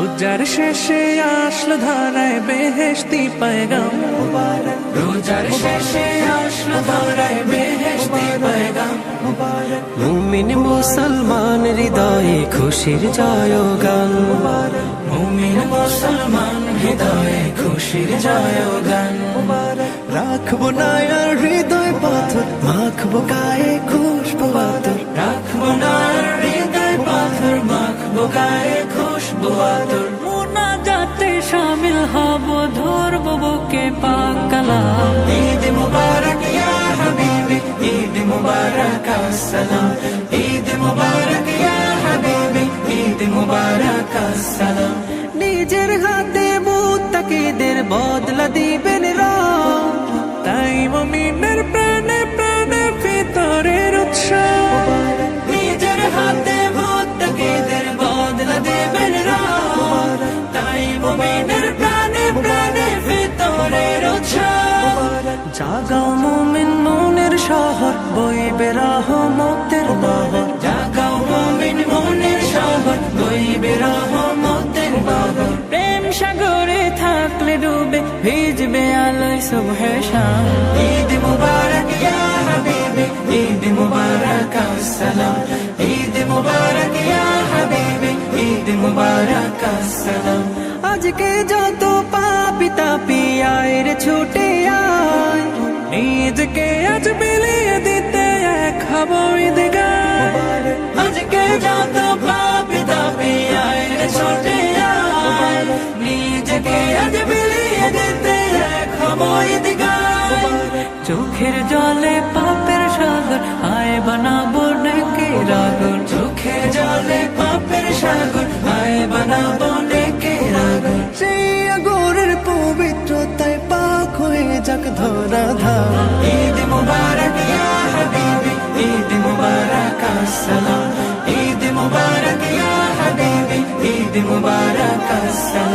রোজার শেষে আসলো ধরায় বেহেশতি পয়গাম মুবারক, রোজার শেষে আসলো ধরায় বেহেশতি পয়গাম মুবারক। মুমিন মুসলমান হৃদয়ে খুশির জয়গান মুবারক, মুমিন মুসলমান হৃদয়ে খুশির জয়গান মুবারক। রাখবো না আর হৃদয় পাথর, মাখবো গায়ে খুশবু আতর। রাখবো না আর হৃদয় পাথর, মাখবো গায়ে খুশবু আতর। মুনাজাতে শামিল হব, ধরব বুকে পাক কালাম। ঈদ মুবারক ইয়া হাবিবি, ঈদ মুবারক আসসালাম। ঈদ মুবারক ইয়া হাবিবি, ঈদ মুবারক আসসালাম। নিজের হাতে মুত্তাকিদের বদলা দিবেন রব, তাই মুমিনের প্রাণে প্রাণে ভিতরের উৎসব। নিজের হাতে মুত্তাকিদের বদলা দেবেন রব, তাই মুমিনের প্রাণে প্রাণে ভিতরের উৎসব। জাগাও মুমিন মনের শহর, বইবে রহমতের বহর। জাগাও মুমিন মনের শহর, বইবে রহমতের বহর। প্রেম সাগরে থাকলে ডুবে, ভিজবে আলোয় সুবহে শাম। ঈদ মুবারক ইয়া হাবিবি, ঈদ মুবারক আসসালাম। ঈদ মুবারক ইয়া হাবিবি, ঈদ মুবারক আসসালাম। আজকে যত পাপি তাপি আয় রে ছুটে আয়, নিজকে আজ বিলিয়ে দিতে এক হব ঈদগাহ। আজকে যত পাপি তাপি আয় রে ছুটে আয়, নিজকে আজ বিলিয়ে দিতে এক হব ঈদগাহ। চোখের জলে পাপের সাগর, আয় বানাবো নেকির আগর। চোখের জলে পাপের সাগর, আয় বানাবো নেকির আগর। সেই আগরের পবিত্রতায় পাক হয়ে যাক ধরা ধাম। ঈদ মুবারক ইয়া হাবিবি, ঈদ মুবারক আসসালাম। ঈদ মুবারক ইয়া হাবিবি, ঈদ মুবারক আসসালাম।